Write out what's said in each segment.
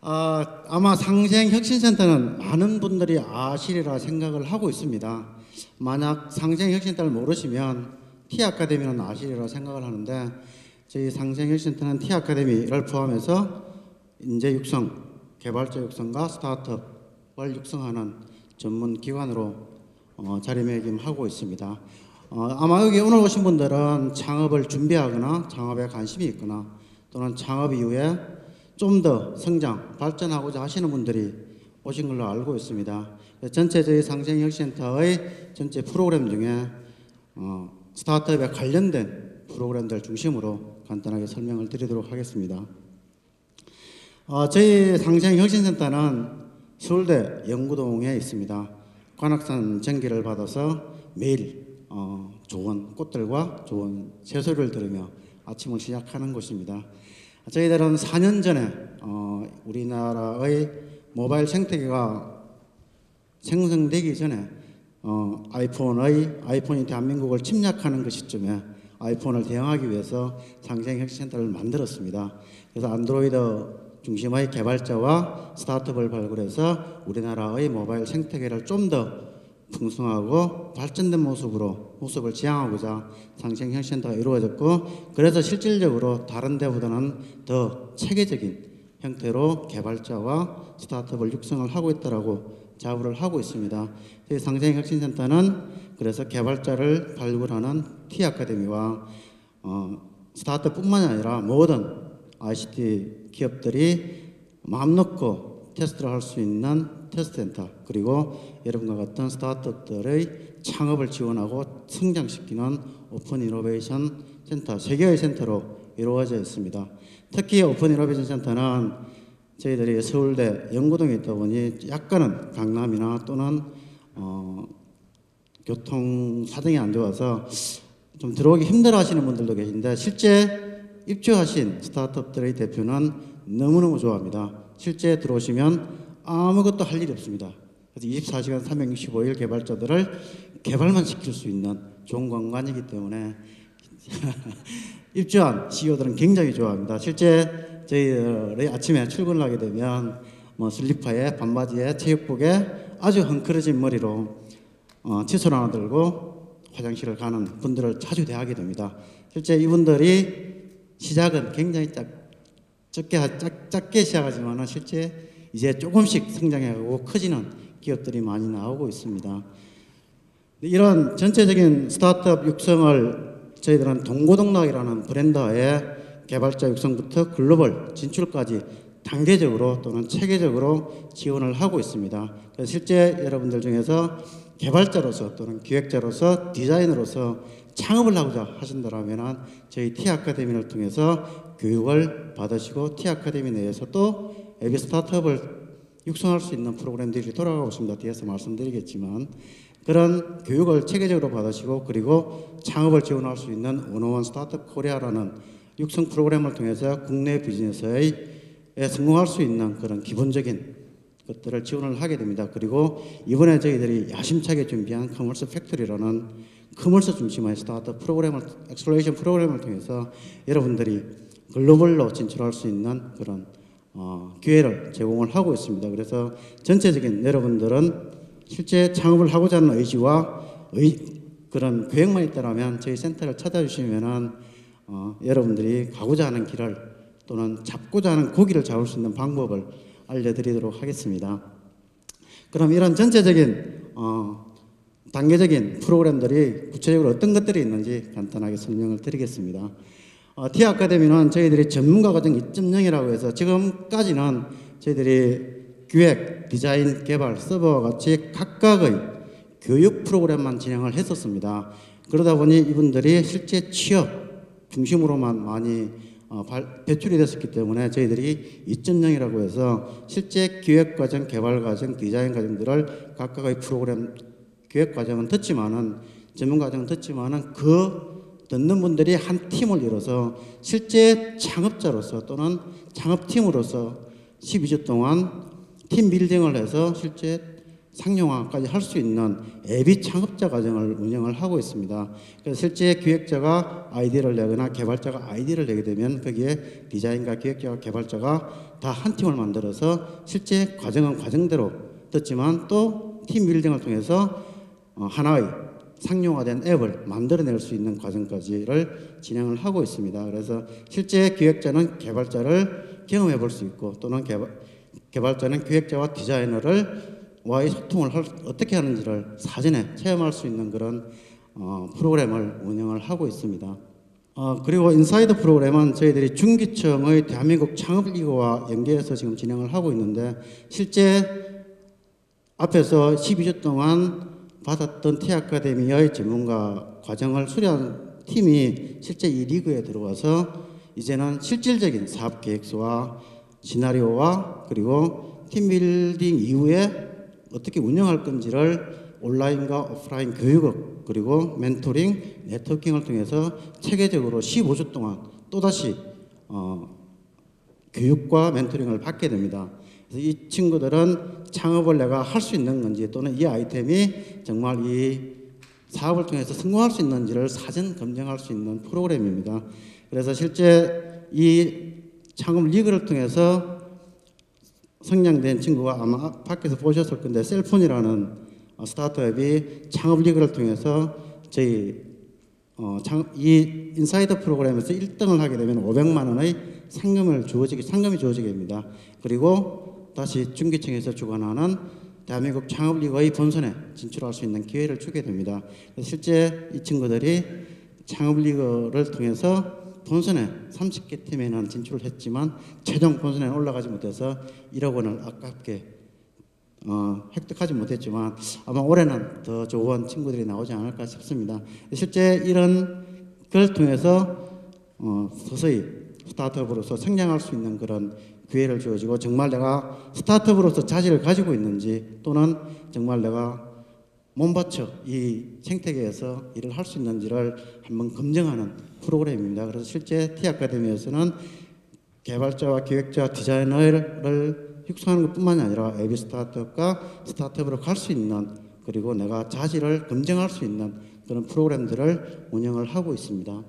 아마 상생혁신센터는 많은 분들이 아시리라 생각을 하고 있습니다. 만약 상생혁신센터를 모르시면 T아카데미는 아시리라 생각을 하는데, 저희 상생혁신센터는 T아카데미를 포함해서 인재 육성, 개발자 육성과 스타트업을 육성하는 전문 기관으로 자리매김하고 있습니다. 아마 여기 오늘 오신 분들은 창업을 준비하거나 창업에 관심이 있거나 또는 창업 이후에 좀 더 성장, 발전하고자 하시는 분들이 오신 걸로 알고 있습니다. 전체 저희 상생혁신센터의 전체 프로그램 중에 스타트업에 관련된 프로그램들 중심으로 간단하게 설명을 드리도록 하겠습니다. 저희 상생혁신센터는 서울대 영구동에 있습니다. 관악산 전기를 받아서 매일 좋은 꽃들과 좋은 새소리를 들으며 아침을 시작하는 곳입니다. 저희들은 4년 전에 우리나라의 모바일 생태계가 생성되기 전에 아이폰이 대한민국을 침략하는 그 시점에 아이폰을 대응하기 위해서 상생혁신센터를 만들었습니다. 그래서 안드로이드 중심의 개발자와 스타트업을 발굴해서 우리나라의 모바일 생태계를 좀 더 풍성하고 발전된 모습을 지향하고자 상생혁신센터가 이루어졌고, 그래서 실질적으로 다른 데보다는 더 체계적인 형태로 개발자와 스타트업을 육성을 하고 있다라고 자부를 하고 있습니다. 저희 상생혁신센터는 그래서 개발자를 발굴하는 T아카데미와 스타트업뿐만이 아니라 모든 ICT 기업들이 마음 놓고 테스트를 할 수 있는 테스트센터, 그리고 여러분과 같은 스타트업들의 창업을 지원하고 성장시키는 오픈 이노베이션 센터, 3개의 센터로 이루어져 있습니다. 특히 오픈 이노베이션 센터는 저희들이 서울대 영구동에 있다 보니 약간은 강남이나 또는 교통 사정이 안 좋아서 좀 들어오기 힘들어 하시는 분들도 계신데, 실제 입주하신 스타트업들의 대표는 너무너무 좋아합니다. 실제 들어오시면 아무것도 할 일이 없습니다. 그래서 24시간 365일 개발자들을 개발만 시킬 수 있는 좋은 공간이기 때문에 입주한 CEO들은 굉장히 좋아합니다. 실제 저희들이 아침에 출근을 하게 되면 슬리퍼에 반바지에 체육복에 아주 헝클어진 머리로 칫솔 하나 들고 화장실을 가는 분들을 자주 대하게 됩니다. 실제 이분들이 시작은 굉장히 작게 시작하지만 실제 이제 조금씩 성장해가고 커지는 기업들이 많이 나오고 있습니다. 이런 전체적인 스타트업 육성을 저희들은 동고동락이라는 브랜드의 개발자 육성부터 글로벌 진출까지 단계적으로 또는 체계적으로 지원을 하고 있습니다. 그래서 실제 여러분들 중에서 개발자로서 또는 기획자로서 디자이너로서 창업을 하고자 하신다면 저희 T아카데미를 통해서 교육을 받으시고 T아카데미 내에서 또 앱 스타트업을 육성할 수 있는 프로그램들이 돌아가고 있습니다. 뒤에서 말씀드리겠지만, 그런 교육을 체계적으로 받으시고 그리고 창업을 지원할 수 있는 원어원 스타트업 코리아라는 육성 프로그램을 통해서 국내 비즈니스에 성공할 수 있는 그런 기본적인 것들을 지원을 하게 됩니다. 그리고 이번에 저희들이 야심차게 준비한 커머스 팩토리라는 커머스 중심의 스타트업 프로그램을, 엑셀러레이션 프로그램을 통해서 여러분들이 글로벌로 진출할 수 있는 그런 기회를 제공을 하고 있습니다. 그래서 전체적인 여러분들은 실제 창업을 하고자 하는 의지와 그런 계획만 있다면 저희 센터를 찾아주시면은 여러분들이 가고자 하는 길을 또는 잡고자 하는 고기를 잡을 수 있는 방법을 알려드리도록 하겠습니다. 그럼 이런 전체적인 단계적인 프로그램들이 구체적으로 어떤 것들이 있는지 간단하게 설명을 드리겠습니다. T아카데미는 저희들이 전문가 과정 2.0이라고 해서 지금까지는 저희들이 기획, 디자인, 개발, 서버와 같이 각각의 교육 프로그램만 진행을 했었습니다. 그러다 보니 이분들이 실제 취업 중심으로만 많이 배출이 됐었기 때문에 저희들이 2.0이라고 해서 실제 기획 과정, 개발 과정, 디자인 과정들을 각각의 프로그램 기획 과정은 듣지만은 전문 과정은 듣지만은 그 듣는 분들이 한 팀을 이뤄서 실제 창업자로서 또는 창업팀으로서 12주 동안 팀 빌딩을 해서 실제 상용화까지 할 수 있는 앱이 창업자 과정을 운영을 하고 있습니다. 그래서 실제 기획자가 아이디어를 내거나 개발자가 아이디어를 내게 되면 거기에 디자인과 기획자와 개발자가 다 한 팀을 만들어서 실제 과정은 과정대로 듣지만 또 팀 빌딩을 통해서 하나의 상용화된 앱을 만들어낼 수 있는 과정까지를 진행을 하고 있습니다. 그래서 실제 기획자는 개발자를 경험해 볼 수 있고 또는 개발자는 기획자와 디자이너를 와의 소통을 어떻게 하는지를 사전에 체험할 수 있는 그런 프로그램을 운영을 하고 있습니다. 그리고 인사이드 프로그램은 저희들이 중기청의 대한민국 창업리그와 연계해서 지금 진행을 하고 있는데 실제 앞에서 12주 동안 받았던 T아카데미의 전문가 과정을 수료한 팀이 실제 이 리그에 들어와서 이제는 실질적인 사업 계획서와 시나리오와 그리고 팀빌딩 이후에 어떻게 운영할 건지를 온라인과 오프라인 교육 그리고 멘토링, 네트워킹을 통해서 체계적으로 15주 동안 또다시 교육과 멘토링을 받게 됩니다. 그래서 이 친구들은 창업을 내가 할 수 있는 건지 또는 이 아이템이 정말 이 사업을 통해서 성공할 수 있는지를 사전 검증할 수 있는 프로그램입니다. 그래서 실제 이 창업 리그를 통해서 성장된 친구가 아마 밖에서 보셨을 건데 셀폰이라는 스타트업이 창업 리그를 통해서 저희 이 인사이더 프로그램에서 1등을 하게 되면 500만 원의 상금이 주어지게 됩니다. 그리고 다시 중기청에서 주관하는 대한민국 창업 리그의 본선에 진출할 수 있는 기회를 주게 됩니다. 실제 이 친구들이 창업 리그를 통해서 본선에 30개 팀에는 진출을 했지만 최종 본선에 올라가지 못해서 1억 원을 아깝게 획득하지 못했지만 아마 올해는 더 좋은 친구들이 나오지 않을까 싶습니다. 실제 이런 걸 통해서 서서히 스타트업으로서 성장할 수 있는 그런 기회를 주어지고 정말 내가 스타트업으로서 자질을 가지고 있는지 또는 정말 내가 몸바쳐 이 생태계에서 일을 할 수 있는지를 한번 검증하는 프로그램입니다. 그래서 실제 T아카데미에서는 개발자와 기획자, 디자이너를 육성하는 것뿐만이 아니라 앱이 스타트업과 스타트업으로 갈 수 있는 그리고 내가 자질을 검증할 수 있는 그런 프로그램들을 운영을 하고 있습니다.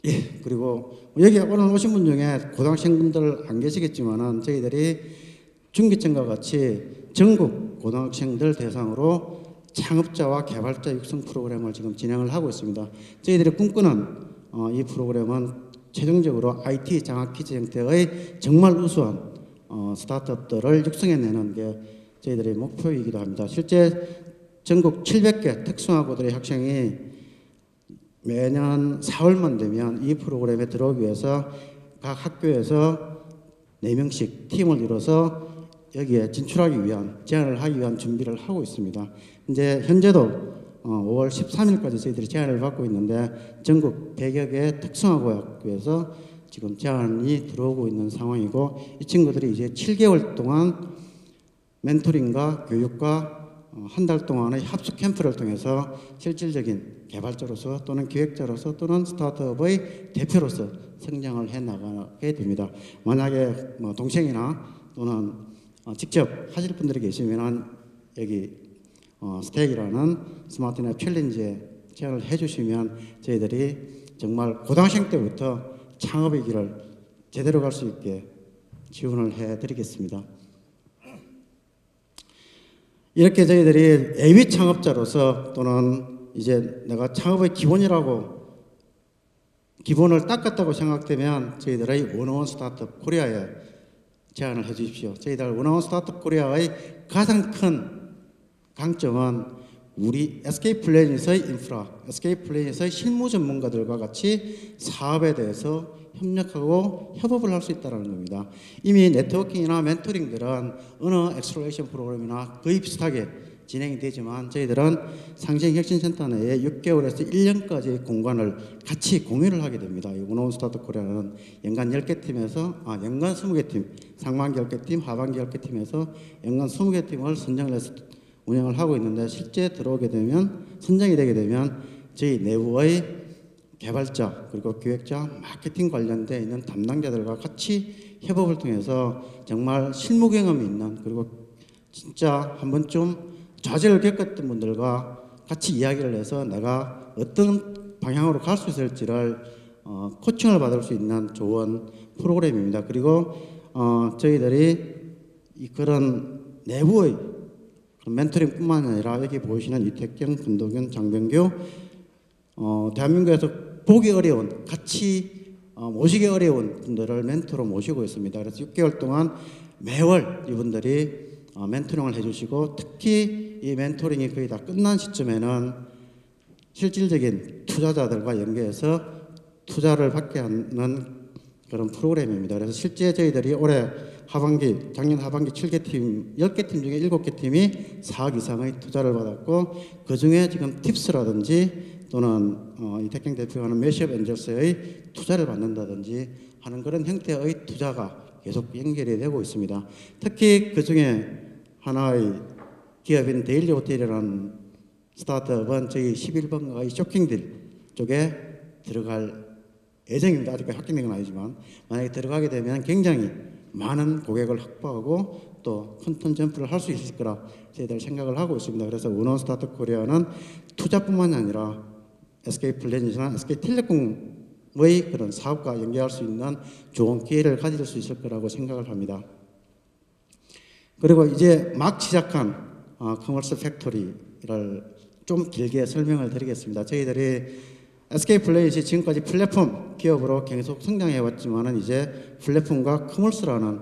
예, 그리고 여기 오늘 오신 분 중에 고등학생분들 안 계시겠지만은 저희들이 중기청과 같이 전국 고등학생들 대상으로 창업자와 개발자 육성 프로그램을 지금 진행을 하고 있습니다. 저희들이 꿈꾸는 이 프로그램은 최종적으로 IT 장학 퀴즈 형태의 정말 우수한 스타트업들을 육성해내는 게 저희들의 목표이기도 합니다. 실제 전국 700개 특성화고들의 학생이 매년 4월만 되면 이 프로그램에 들어오기 위해서 각 학교에서 4명씩 팀을 이뤄서 여기에 진출하기 위한 제안을 하기 위한 준비를 하고 있습니다. 이제 현재도 5월 13일까지 저희들이 제안을 받고 있는데 전국 100여 개 특성화고등학교에서 지금 제안이 들어오고 있는 상황이고 이 친구들이 이제 7개월 동안 멘토링과 교육과 한 달 동안의 합숙 캠프를 통해서 실질적인 개발자로서 또는 기획자로서 또는 스타트업의 대표로서 성장을 해 나가게 됩니다. 만약에 동생이나 또는 직접 하실 분들이 계시면 여기 스택이라는 스마트넷 챌린지에 제안을 해주시면 저희들이 정말 고등학생 때부터 창업의 길을 제대로 갈 수 있게 지원을 해드리겠습니다. 이렇게 저희들이 AV 창업자로서 또는 이제 내가 창업의 기본을 닦았다고 생각되면 저희들의 원어원 스타트업 코리아에 제안을 해 주십시오. 저희들 원어원 스타트업 코리아의 가장 큰 강점은 우리 SK 플래닛의 인프라, SK 플래닛의 실무 전문가들과 같이 사업에 대해서 협력하고 협업을 할 수 있다는 겁니다. 이미 네트워킹이나 멘토링들은 어느 엑스플로레이션 프로그램이나 거의 비슷하게 진행이 되지만 저희들은 상생혁신센터 내에 6개월에서 1년까지 공간을 같이 공유를 하게 됩니다. 이 원어원 스타트업 코리아는 연간 10개 팀에서 연간 20개 팀, 상반기 10개 팀, 하반기 10개 팀에서 연간 20개 팀을 선정을 해서 운영을 하고 있는데 실제 들어오게 되면 선정이 되게 되면 저희 내부의 개발자 그리고 기획자, 마케팅 관련되어 있는 담당자들과 같이 협업을 통해서 정말 실무 경험이 있는 그리고 진짜 한 번쯤 좌절을 겪었던 분들과 같이 이야기를 해서 내가 어떤 방향으로 갈 수 있을지를 코칭을 받을 수 있는 좋은 프로그램입니다. 그리고 저희들이 그런 내부의 멘토링뿐만 아니라 여기 보이시는 이택경, 분도균, 장병규 대한민국에서 보기 어려운 같이 모시기 어려운 분들을 멘토로 모시고 있습니다. 그래서 6개월 동안 매월 이분들이 멘토링을 해주시고 특히 이 멘토링이 거의 다 끝난 시점에는 실질적인 투자자들과 연계해서 투자를 받게 하는 그런 프로그램입니다. 그래서 실제 저희들이 올해 하반기, 작년 하반기 7개 팀, 10개 팀 중에 7개 팀이 4억 이상의 투자를 받았고 그 중에 지금 팁스라든지 또는 이택경 대표가 하는 매시업 엔젤스의 투자를 받는다든지 하는 그런 형태의 투자가 계속 연결이 되고 있습니다. 특히 그 중에 하나의 기업인 데일리 호텔이라는 스타트업은 저희 11번가의 쇼킹딜 쪽에 들어갈 예정입니다. 아직까지 확정된 건 아니지만 만약에 들어가게 되면 굉장히 많은 고객을 확보하고 또 큰 턴 점프를 할 수 있을 거라 저희들 생각을 하고 있습니다. 그래서 원원 스타트업 코리아는 투자뿐만 아니라 SK플래닛이나 SK텔레콤의 그런 사업과 연계할 수 있는 좋은 기회를 가질 수 있을 거라고 생각을 합니다. 그리고 이제 막 시작한 커머스 팩토리를 좀 길게 설명을 드리겠습니다. 저희들이 SK플래닛이 지금까지 플랫폼 기업으로 계속 성장해 왔지만은 이제 플랫폼과 커머스라는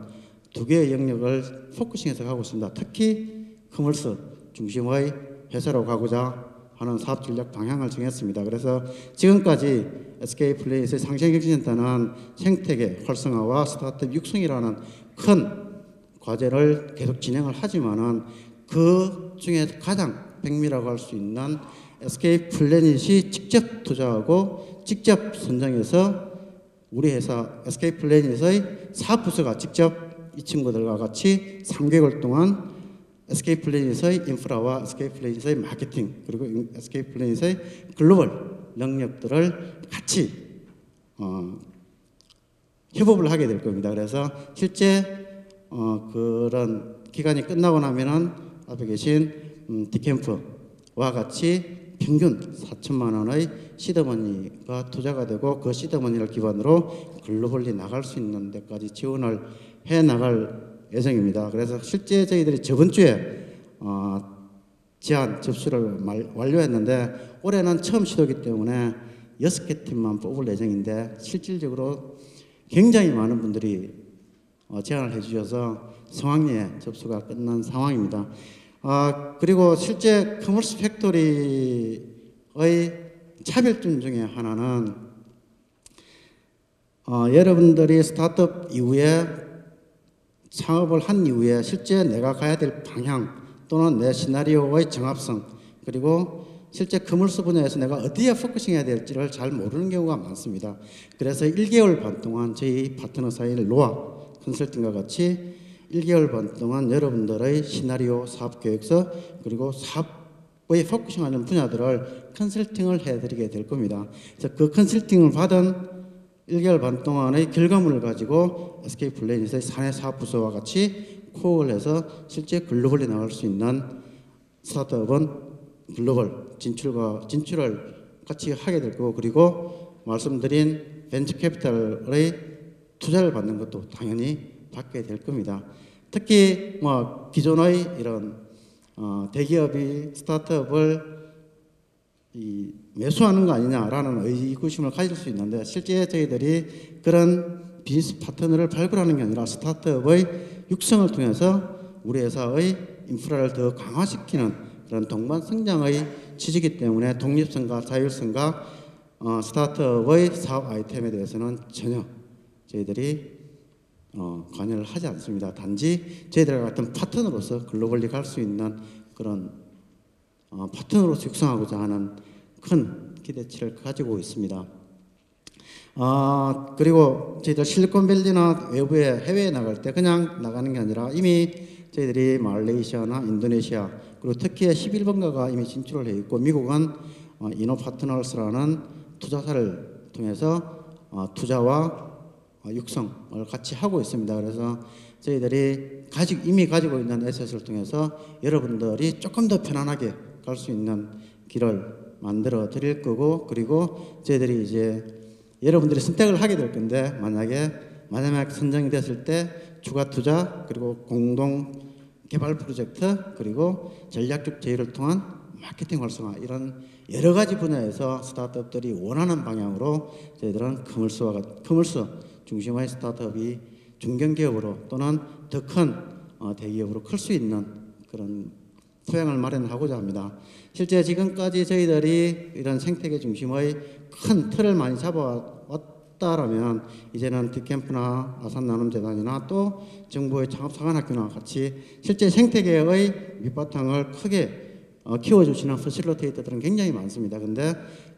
두 개의 영역을 포커싱해서 가고 있습니다. 특히 커머스 중심의 회사로 가고자 하는 사업 전략 방향을 정했습니다. 그래서 지금까지 SK플래닛의 상생경제센터는 생태계 활성화와 스타트업 육성이라는 큰 과제를 계속 진행을 하지만은 그 중에 가장 백미라고 할 수 있는 SK플래닛이 직접 투자하고 직접 선정해서 우리 회사 SK플래닛의 사업부서가 직접 이 친구들과 같이 3개월 동안 SK플래닛의 인프라와 SK플래닛의 마케팅 그리고 SK플래닛의 글로벌 능력들을 같이 협업을 하게 될 겁니다. 그래서 실제 그런 기간이 끝나고 나면은 앞에 계신 디캠프와 같이 평균 4천만 원의 시드머니가 투자가 되고 그 시드머니를 기반으로 글로벌리 나갈 수 있는 데까지 지원을 해 나갈 예정입니다. 그래서 실제 저희들이 저번 주에 제안 접수를 완료했는데 올해는 처음 시도이기 때문에 6개 팀만 뽑을 예정인데 실질적으로 굉장히 많은 분들이 제안을 해주셔서 성황리에 접수가 끝난 상황입니다. 그리고 실제 커머스 팩토리의 차별점 중에 하나는 여러분들이 스타트업 이후에 창업을 한 이후에 실제 내가 가야 될 방향 또는 내 시나리오의 정합성 그리고 실제 커머스 분야에서 내가 어디에 포커싱해야 될지를 잘 모르는 경우가 많습니다. 그래서 1개월 반 동안 저희 파트너 사인 로아 컨설팅과 같이 1개월 반 동안 여러분들의 시나리오, 사업계획서 그리고 사업에 포커싱하는 분야들을 컨설팅을 해드리게 될 겁니다. 그래서 그 컨설팅을 받은 1개월 반 동안의 결과물을 가지고 SK플래닛의 사내 사업부서와 같이 코어를 해서 실제 글로벌에 나갈 수 있는 스타트업은 글로벌 진출을 같이 하게 될 거고 그리고 말씀드린 벤처 캐피탈의 투자를 받는 것도 당연히 받게 될 겁니다. 특히 기존의 이런 대기업이 스타트업을 매수하는 거 아니냐라는 의구심을 가질 수 있는데 실제 저희들이 그런 비즈니스 파트너를 발굴하는 게 아니라 스타트업의 육성을 통해서 우리 회사의 인프라를 더 강화시키는 그런 동반 성장의 취지이기 때문에 독립성과 자율성과 스타트업의 사업 아이템에 대해서는 전혀 저희들이 관여를 하지 않습니다. 단지 저희들과 같은 파트너로서 글로벌리 갈 수 있는 그런 파트너로서 육성하고자 하는 큰 기대치를 가지고 있습니다. 그리고 저희들 실리콘밸리나 외부에 해외에 나갈 때 그냥 나가는 게 아니라 이미 저희들이 말레이시아나 인도네시아 그리고 터키의 11번가가 이미 진출을 해 있고 미국은 이노파트너스라는 투자사를 통해서 투자와 육성을 같이 하고 있습니다. 그래서 저희들이 이미 가지고 있는 에셋을 통해서 여러분들이 조금 더 편안하게 갈 수 있는 길을 만들어 드릴 거고, 그리고 저희들이 이제 여러분들이 선택을 하게 될 건데, 만약에 마지막 선정이 됐을 때 추가 투자, 그리고 공동 개발 프로젝트, 그리고 전략적 제휴를 통한 마케팅 활성화, 이런 여러 가지 분야에서 스타트업들이 원하는 방향으로 저희들은 커머스 중심의 스타트업이 중견기업으로 또는 더 큰 대기업으로 클 수 있는 그런 토양을 마련하고자 합니다. 실제 지금까지 저희들이 이런 생태계 중심의 큰 틀을 많이 잡아왔다라면, 이제는 뒷캠프나 아산나눔재단이나 또 정부의 창업사관학교나 같이 실제 생태계의 밑바탕을 크게 키워주시는 퍼실러테이터들은 굉장히 많습니다. 근데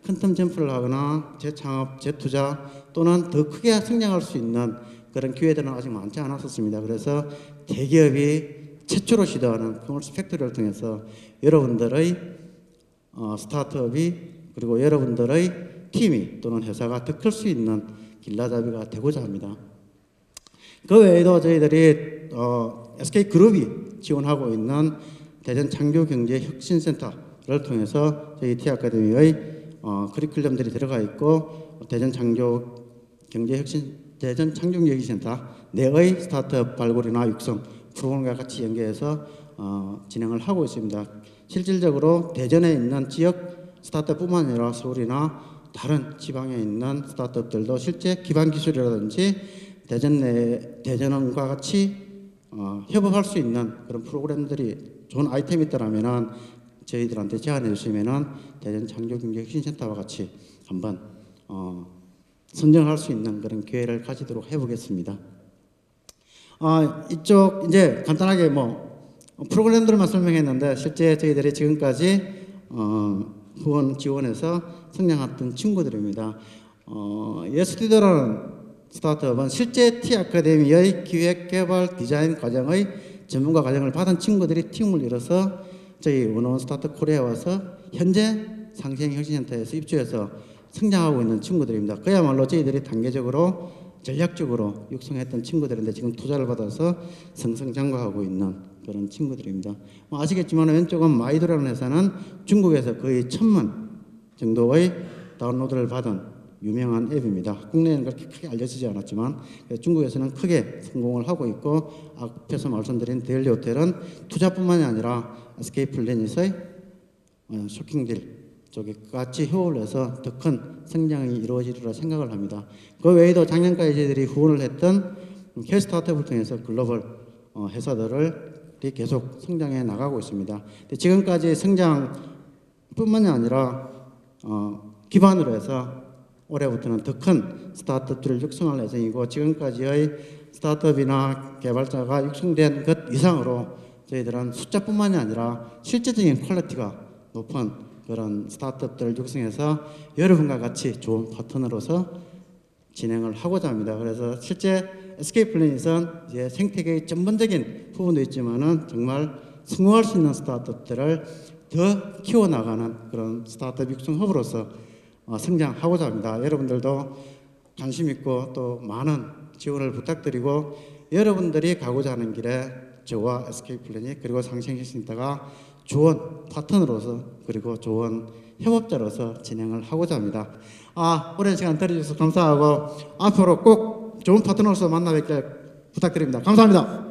큰 텀 점프를 하거나 재창업, 재투자 또는 더 크게 성장할 수 있는 그런 기회들은 아직 많지 않았었습니다. 그래서 대기업이 최초로 시도하는 커머스 팩토리를 통해서 여러분들의 스타트업이, 그리고 여러분들의 팀이 또는 회사가 더 클 수 있는 길라잡이가 되고자 합니다. 그 외에도 저희들이 SK그룹이 지원하고 있는 대전 창조경제혁신센터를 통해서 저희 T아카데미의 커리큘럼들이 들어가 있고, 대전 창조경제혁신센터 내의 스타트업 발굴이나 육성 프로그램과 같이 연계해서 진행을 하고 있습니다. 실질적으로 대전에 있는 지역 스타트업뿐만 아니라 서울이나 다른 지방에 있는 스타트업들도 실제 기반 기술이라든지 대전과 같이 협업할 수 있는 그런 프로그램들이, 좋은 아이템이 있다라면은 저희들한테 제안해 주시면은 대전 창조경제혁신센터와 같이 한번 선정할 수 있는 그런 기회를 가지도록 해보겠습니다. 이쪽 이제 간단하게 프로그램들만 설명했는데, 실제 저희들이 지금까지 후원 지원해서 성장했던 친구들입니다. 예스튜디오라는 스타트업은 실제 T아카데미의 기획, 개발, 디자인 과정의 전문가 과정을 받은 친구들이 팀을 이뤄서 저희 원어원 스타트업 코리아에 와서 현재 상생혁신센터에서 입주해서 성장하고 있는 친구들입니다. 그야말로 저희들이 단계적으로 전략적으로 육성했던 친구들인데, 지금 투자를 받아서 승승장구하고 있는 그런 친구들입니다. 아시겠지만 왼쪽은 마이도라는 회사는 중국에서 거의 1000만 정도의 다운로드를 받은 유명한 앱입니다. 국내에는 그렇게 크게 알려지지 않았지만 중국에서는 크게 성공을 하고 있고, 앞에서 말씀드린 데일리 호텔은 투자뿐만이 아니라 SK 플래닛의 쇼킹딜 쪽에 같이 협업을 해서 더 큰 성장이 이루어지리라 생각을 합니다. 그 외에도 작년까지 저희들이 후원을 했던 K스타트업을 통해서 글로벌 회사들이 계속 성장해 나가고 있습니다. 지금까지 성장뿐만이 아니라 기반으로 해서 올해부터는 더 큰 스타트업들을 육성할 예정이고, 지금까지의 스타트업이나 개발자가 육성된 것 이상으로 저희들은 숫자뿐만이 아니라 실제적인 퀄리티가 높은 그런 스타트업들을 육성해서 여러분과 같이 좋은 파트너로서 진행을 하고자 합니다. 그래서 실제 SK플래닛은 이제 생태계의 전반적인 부분도 있지만은 정말 성공할 수 있는 스타트업들을 더 키워나가는 그런 스타트업 육성 허브로서 성장하고자 합니다. 여러분들도 관심 있고 또 많은 지원을 부탁드리고, 여러분들이 가고자 하는 길에 저와 SK플래닛 그리고 상생혁신센터가 좋은 파트너로서, 그리고 좋은 협업자로서 진행을 하고자 합니다. 오랜 시간 들어주셔서 감사하고, 앞으로 꼭 좋은 파트너로서 만나 뵙길 부탁드립니다. 감사합니다.